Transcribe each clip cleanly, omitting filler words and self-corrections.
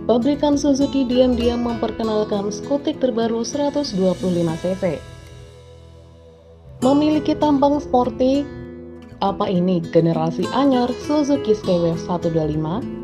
Pabrikan Suzuki diam-diam memperkenalkan skutik terbaru 125cc. Memiliki tampang sporty, apa ini generasi anyar Suzuki Skywave 125?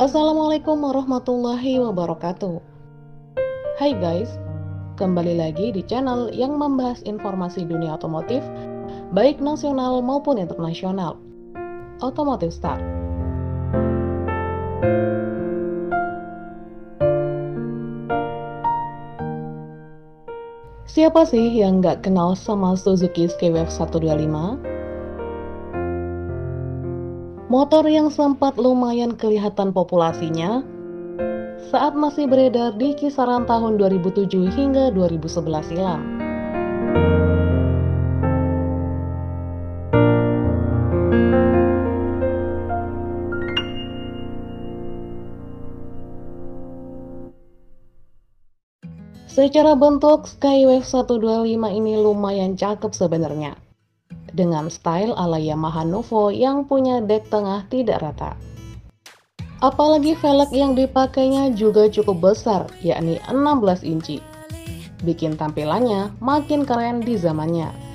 Assalamualaikum warahmatullahi wabarakatuh. Hai guys, kembali lagi di channel yang membahas informasi dunia otomotif, baik nasional maupun internasional. Otomotif Start. Siapa sih yang nggak kenal sama Suzuki Skywave 125? Motor yang sempat lumayan kelihatan populasinya saat masih beredar di kisaran tahun 2007 hingga 2011 silam. Secara bentuk, Skywave 125 ini lumayan cakep sebenarnya, dengan style ala Yamaha Nuvo yang punya dek tengah tidak rata. Apalagi velg yang dipakainya juga cukup besar, yakni 16 inci. Bikin tampilannya makin keren di zamannya.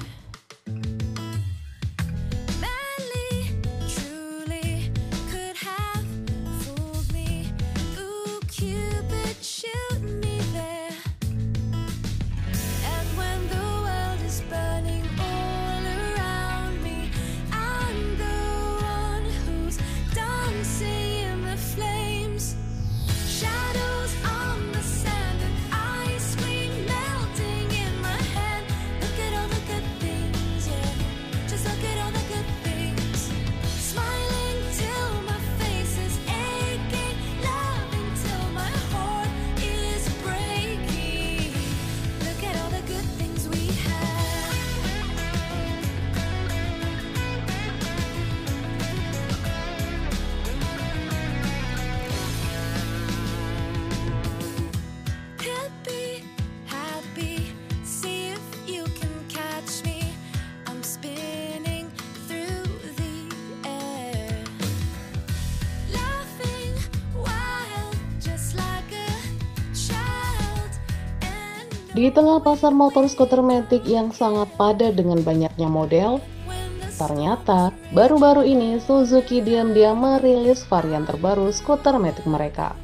Di tengah pasar motor skuter matic yang sangat padat dengan banyaknya model, ternyata baru-baru ini Suzuki diam-diam merilis varian terbaru skuter matic mereka.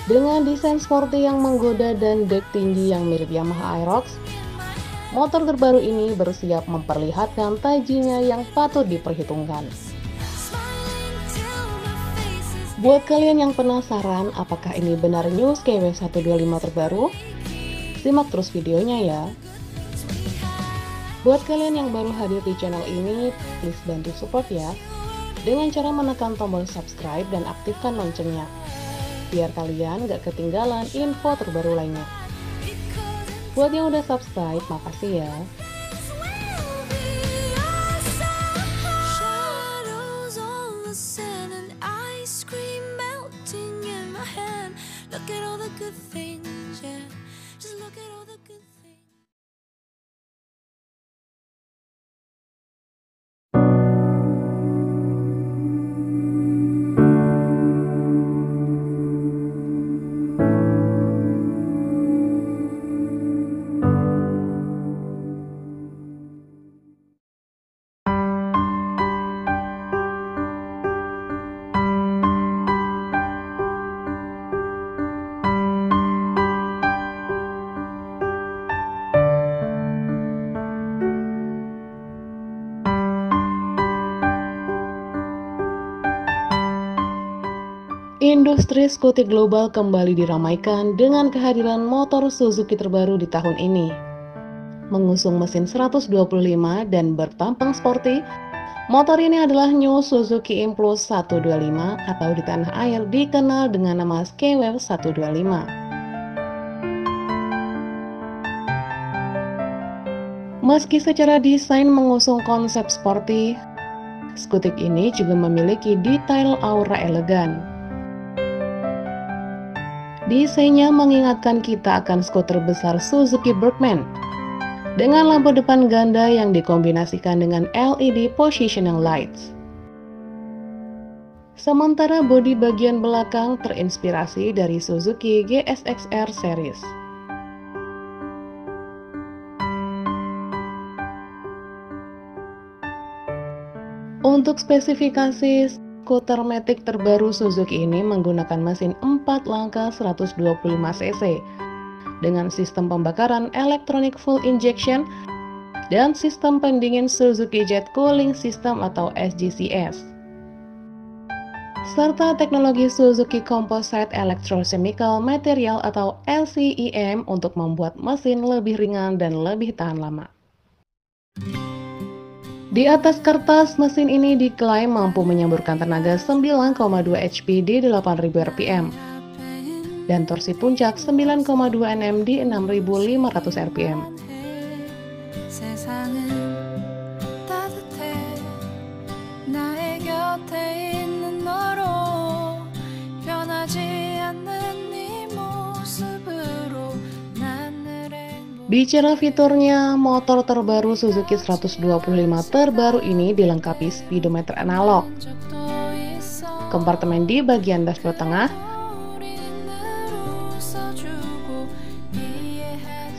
Dengan desain sporty yang menggoda dan dek tinggi yang mirip Yamaha Aerox, motor terbaru ini bersiap memperlihatkan tajinya yang patut diperhitungkan. Buat kalian yang penasaran apakah ini benar new Skywave 125 terbaru, simak terus videonya ya. Buat kalian yang baru hadir di channel ini, please bantu support ya, dengan cara menekan tombol subscribe dan aktifkan loncengnya, biar kalian gak ketinggalan info terbaru lainnya. Buat yang udah subscribe, makasih ya. Look at all the good things, yeah. Just look at all the good things. Industri skutik global kembali diramaikan dengan kehadiran motor Suzuki terbaru di tahun ini. Mengusung mesin 125 dan bertampang sporty, Motor ini adalah New Suzuki Impulse 125 atau di tanah air dikenal dengan nama Skywave 125. Meski secara desain mengusung konsep sporty, skutik ini juga memiliki detail aura elegan. Desainnya mengingatkan kita akan skuter besar Suzuki Bergman dengan lampu depan ganda yang dikombinasikan dengan LED positioning lights. Sementara bodi bagian belakang terinspirasi dari Suzuki GSX-R series. Untuk spesifikasi, skuter matic terbaru Suzuki ini menggunakan mesin 4 langkah 125 cc dengan sistem pembakaran elektronik full injection dan sistem pendingin Suzuki Jet Cooling System atau SGCS, serta teknologi Suzuki Composite Electrochemical Material atau LCEM untuk membuat mesin lebih ringan dan lebih tahan lama. Di atas kertas, mesin ini diklaim mampu menyemburkan tenaga 9,2 HP di 8.000 rpm dan torsi puncak 9,2 Nm di 6.500 rpm. Bicara fiturnya, motor terbaru Suzuki 125 terbaru ini dilengkapi speedometer analog, kompartemen di bagian dashboard tengah,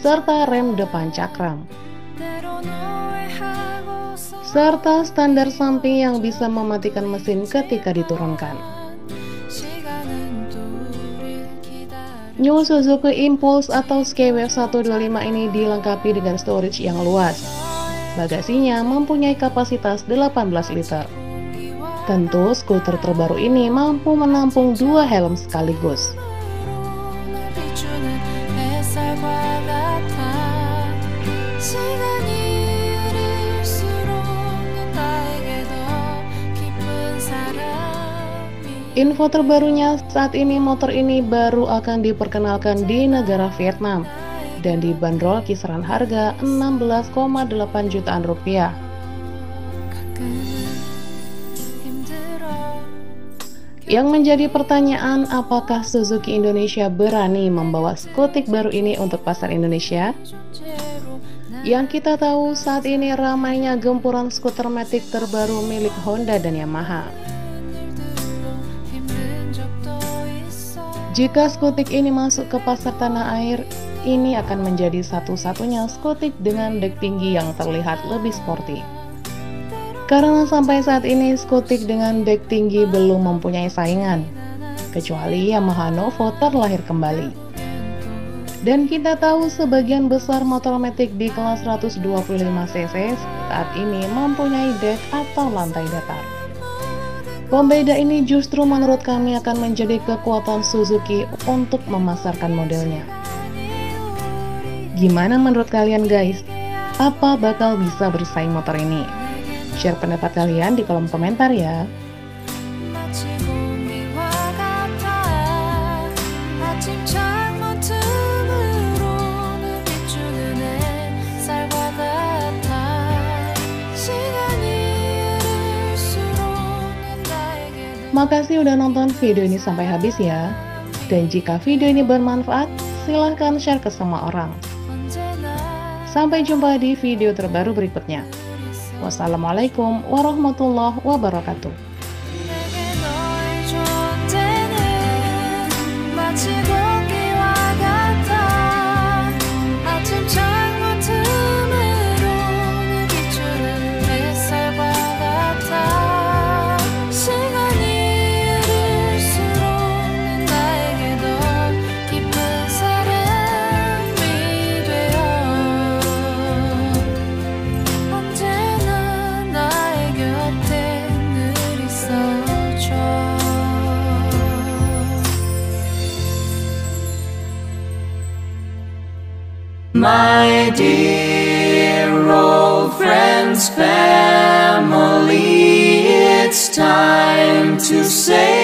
serta rem depan cakram, serta standar samping yang bisa mematikan mesin ketika diturunkan. New Suzuki Impulse atau Skywave 125 ini dilengkapi dengan storage yang luas. Bagasinya mempunyai kapasitas 18 liter. Tentu, skuter terbaru ini mampu menampung 2 helm sekaligus. Info terbarunya, saat ini motor ini baru akan diperkenalkan di negara Vietnam dan dibanderol kisaran harga 16,8 jutaan rupiah. Yang menjadi pertanyaan, apakah Suzuki Indonesia berani membawa skutik baru ini untuk pasar Indonesia? Yang kita tahu, saat ini ramainya gempuran skuter matic terbaru milik Honda dan Yamaha. Jika skutik ini masuk ke pasar tanah air, ini akan menjadi satu-satunya skutik dengan dek tinggi yang terlihat lebih sporty. Karena sampai saat ini skutik dengan dek tinggi belum mempunyai saingan, kecuali Yamaha Novo terlahir kembali. Dan kita tahu sebagian besar motor matic di kelas 125cc saat ini mempunyai dek atau lantai datar. Pembeda ini justru menurut kami akan menjadi kekuatan Suzuki untuk memasarkan modelnya. Gimana menurut kalian guys? Apa bakal bisa bersaing motor ini? Share pendapat kalian di kolom komentar ya. Makasih udah nonton video ini sampai habis ya. Dan jika video ini bermanfaat, silahkan share ke semua orang. Sampai jumpa di video terbaru berikutnya. Wassalamualaikum warahmatullahi wabarakatuh. My dear old friends, family. time to say